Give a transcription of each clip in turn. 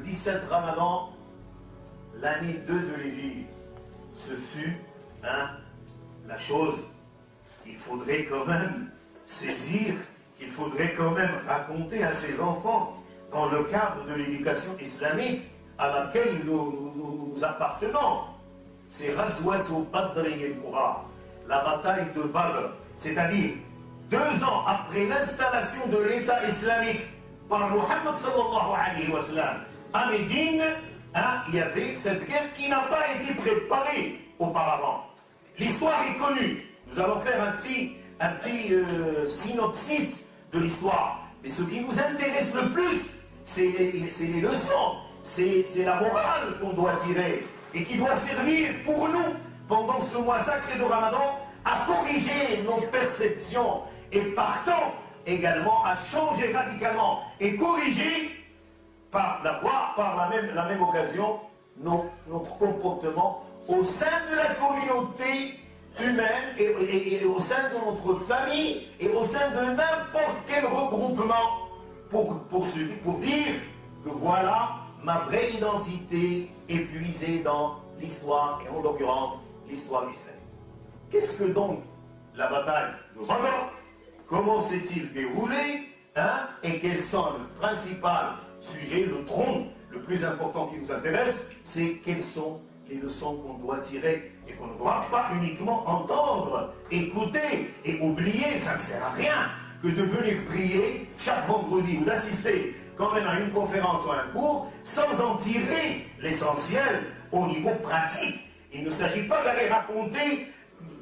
17 Ramadan, l'année 2 de l'Hégire. Ce fut la chose qu'il faudrait quand même saisir, qu'il faudrait quand même raconter à ses enfants dans le cadre de l'éducation islamique à laquelle nous appartenons. C'est Ghazwatu Badr al-Kubra, la bataille de Badr, c'est-à-dire 2 ans après l'installation de l'État islamique par Muhammad sallallahu alayhi wa sallam à Médine, il y avait cette guerre qui n'a pas été préparée auparavant. L'histoire est connue. Nous allons faire un petit synopsis de l'histoire. Mais ce qui nous intéresse le plus, c'est les leçons, c'est la morale qu'on doit tirer et qui doit servir pour nous, pendant ce mois sacré de Ramadan, à corriger nos perceptions et partant également à changer radicalement et corriger par la même occasion notre comportement au sein de la communauté humaine et au sein de notre famille et au sein de n'importe quel regroupement pour dire que voilà ma vraie identité est puisée dans l'histoire et en l'occurrence l'histoire islamique. Qu'est-ce que donc la bataille de Badr? Comment s'est-il déroulé et quels sont le principal sujet, le tronc le plus important qui nous intéresse, c'est quelles sont les leçons qu'on doit tirer et qu'on ne doit pas uniquement entendre, écouter et oublier. Ça ne sert à rien que de venir prier chaque vendredi ou d'assister quand même à une conférence ou à un cours sans en tirer l'essentiel au niveau pratique. Il ne s'agit pas d'aller raconter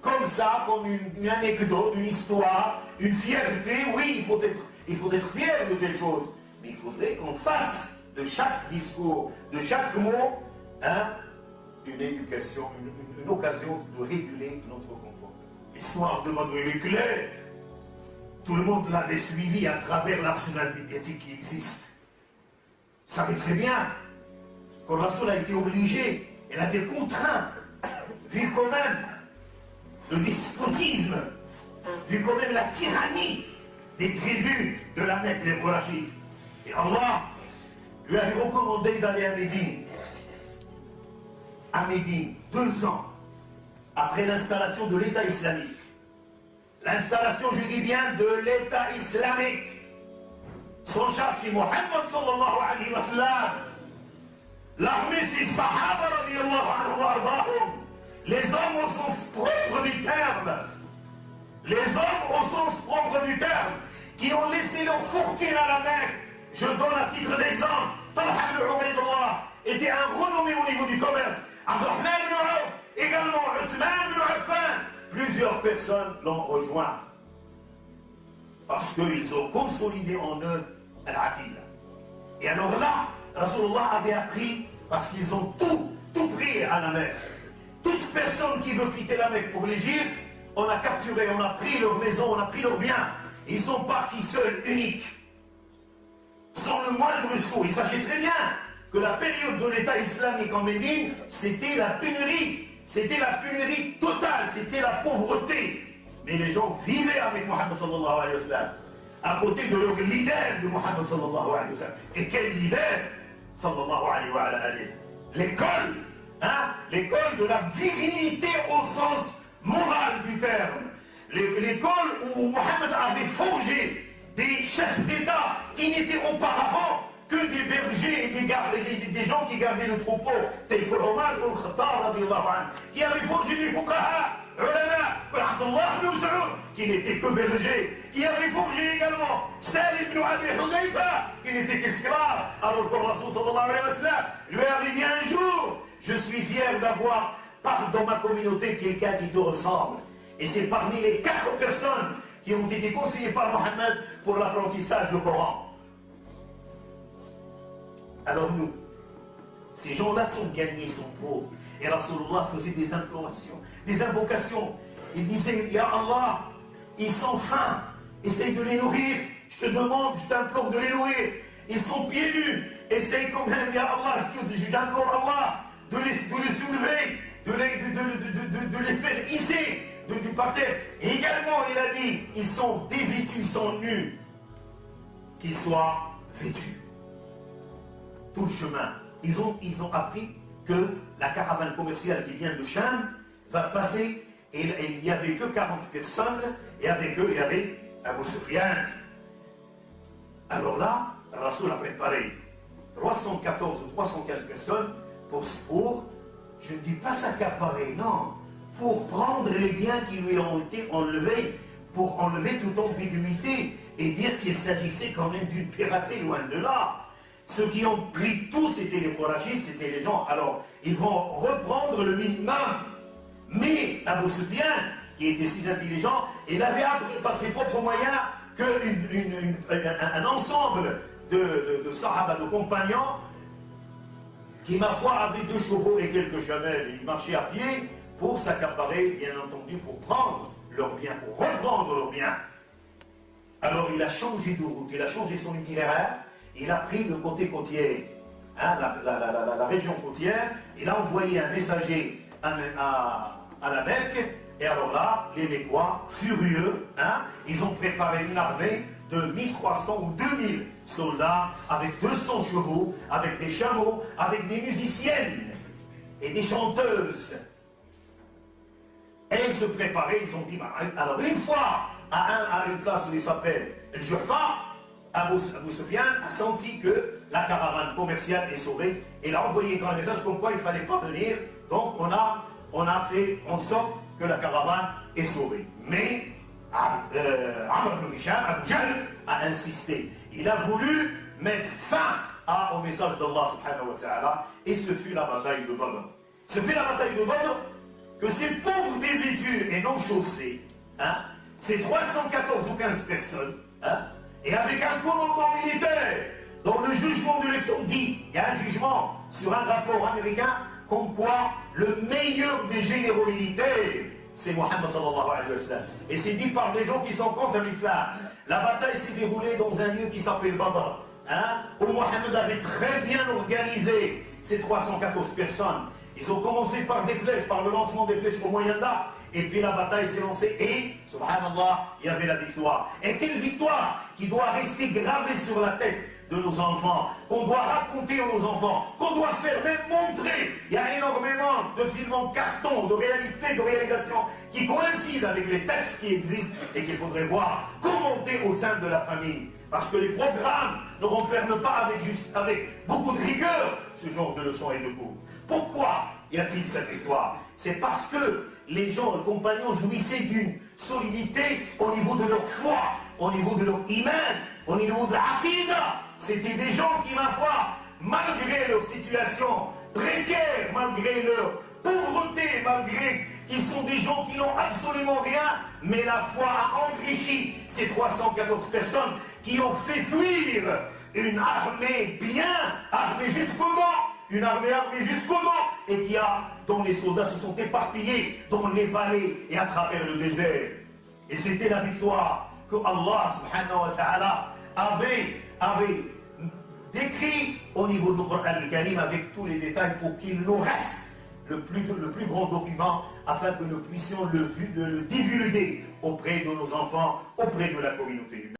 comme ça, comme une anecdote, une histoire, une fierté. Oui, il faut être fier de telle chose, mais il faudrait qu'on fasse de chaque discours, de chaque mot, une éducation, une occasion de réguler notre comportement. L'histoire de Badr est claire. Tout le monde l'avait suivi à travers l'arsenal médiatique qui existe. Vous savez très bien que Rasoul a été obligé, elle a été contrainte, vu quand même le despotisme, vu quand même la tyrannie des tribus de la Mecque, les Khurachites. Et Allah lui avait recommandé d'aller à Médine. À Médine, 2 ans après l'installation de l'État islamique. L'installation, je dis bien, de l'État islamique. Son chef, c'est Muhammad sallallahu alayhi wa sallam. L'armée, c'est Sahaba radiyallahu anhu wa ardahum. Les hommes au sens propre du terme. Les hommes au sens propre du terme, qui ont laissé leur fortune à la Mecque. Je donne à titre d'exemple, Talha ibn Ubaydullah était un renommé au niveau du commerce. Abdurrahman ibn Auf, également Uthman ibn Affan. Plusieurs personnes l'ont rejoint. Parce qu'ils ont consolidé en eux al-Aqida. Et alors là, Rasulullah avait appris, parce qu'ils ont tout pris à la Mecque. Toute personne qui veut quitter la Mecque pour l'Égypte, on a capturé, on a pris leur maison, on a pris leurs biens. Ils sont partis seuls, uniques. Sans le moindre sou. Il sachait très bien que la période de l'État islamique en Médine, c'était la pénurie. C'était la pénurie totale, c'était la pauvreté. Mais les gens vivaient avec Muhammad sallallahu alayhi wa sallam, à côté de leur leader de Muhammad sallallahu alayhi wa sallam. Et quel leader sallallahu alayhi wa sallam? L'école, l'école de la virilité au sens moral du terme. L'école où Muhammad avait forgé des chefs d'État qui n'étaient auparavant que des bergers et des gens qui gardaient le troupeau, tels que Omar ibn Khattab, qui avaient forgé des fuqaha, ulama, comme Abdullah ibn Saoud, qui n'était que berger, qui avait forgé également Salim ibn Abi Hudayfa, qui n'était qu'esclave, alors que Rasul sallallahu alayhi wa sallam lui avait dit un jour, je suis fier d'avoir dans ma communauté quelqu'un qui te ressemble. Et c'est parmi les 4 personnes qui ont été conseillées par Mohammed pour l'apprentissage du Coran. Alors nous, ces gens-là sont gagnés, sont pauvres. Et Rasulullah faisait des implorations, des invocations. Il disait, Ya Allah, ils sont faim, essaye de les nourrir. Je te demande, je t'implore de les nourrir. Ils sont pieds nus, essaye quand même, Ya Allah, je t'implore Allah, de les soulever, de les faire hisser du parterre. Et également, il a dit, ils sont dévêtus, ils sont nus, qu'ils soient vêtus. tout le chemin. Ils ont appris que la caravane commerciale qui vient de Cham va passer, et il n'y avait que 40 personnes, et avec eux, il y avait Abu Sufyan. Alors là, Rasoul a préparé 314 ou 315 personnes pour, je ne dis pas s'accaparer, non, pour prendre les biens qui lui ont été enlevés, pour enlever toute ambiguïté et dire qu'il s'agissait quand même d'une piraterie, loin de là. Ceux qui ont pris tout, c'était les Qurayshites, c'était les gens. Alors, ils vont reprendre le minimum. Mais Abu Sufyan, qui était si intelligent, il avait appris par ses propres moyens qu'un ensemble de sahaba, de compagnons, qui, ma foi, avaient 2 chevaux et quelques chamelles, ils marchaient à pied pour s'accaparer, bien entendu, pour prendre leurs biens, pour reprendre leurs biens. Alors, il a changé de route, il a changé son itinéraire, il a pris le côté côtier, hein, la région côtière, il a envoyé un messager à la Mecque, et alors là, les Mécois, furieux, hein, ils ont préparé une armée de 1300 ou 2000 soldats, avec 200 chevaux, avec des chameaux, avec des musiciennes et des chanteuses. Et ils se préparaient, ils ont dit, bah, alors une fois, à une place où il s'appelle El Jurfa, Abu Sufyan a senti que la caravane commerciale est sauvée, et il a envoyé un message comme quoi il ne fallait pas venir, donc on a fait en sorte que la caravane est sauvée. Mais Amr ibn Hisham, Abu Jahl, a insisté. Il a voulu mettre fin au message d'Allah subhanahu wa ta'ala, et ce fut la bataille de Badr. Ce fut la bataille de Badr que ces pauvres dévêtus et non chaussés, hein, ces 314 ou 15 personnes, hein, et avec un commandement militaire, dont le jugement de l'élection dit, il y a un jugement sur un rapport américain, comme quoi le meilleur des généraux militaires, c'est Mohammed sallallahu alayhi wa sallam. Et c'est dit par des gens qui sont contre l'islam. La bataille s'est déroulée dans un lieu qui s'appelle Badr, hein, où Mohammed avait très bien organisé ces 314 personnes. Ils ont commencé par des flèches, par le lancement des flèches au moyen d'arc, et puis la bataille s'est lancée, et, subhanallah, il y avait la victoire. Et quelle victoire qui doit rester gravée sur la tête de nos enfants, qu'on doit raconter à nos enfants, qu'on doit faire, même montrer. Il y a énormément de films en carton, de réalité, de réalisation, qui coïncident avec les textes qui existent et qu'il faudrait voir commenter au sein de la famille. Parce que les programmes ne renferment pas avec beaucoup de rigueur ce genre de leçons et de cours. Pourquoi y a-t-il cette victoire? C'est parce que les gens, les compagnons, jouissaient d'une solidité au niveau de leur foi, au niveau de leur iman, au niveau de l'aqida. C'était des gens qui, ma foi, malgré leur situation précaire, malgré leur pauvreté, malgré qu'ils sont des gens qui n'ont absolument rien, mais la foi a enrichi ces 314 personnes qui ont fait fuir une armée bien armée jusqu'au dents, une armée armée jusqu'au dents, et dont les soldats se sont éparpillés dans les vallées et à travers le désert. Et c'était la victoire que Allah subhanahu wa ta'ala avait décrit au niveau de notre Al-Karim avec tous les détails pour qu'il nous reste le plus grand document afin que nous puissions le divulguer auprès de nos enfants, auprès de la communauté humaine.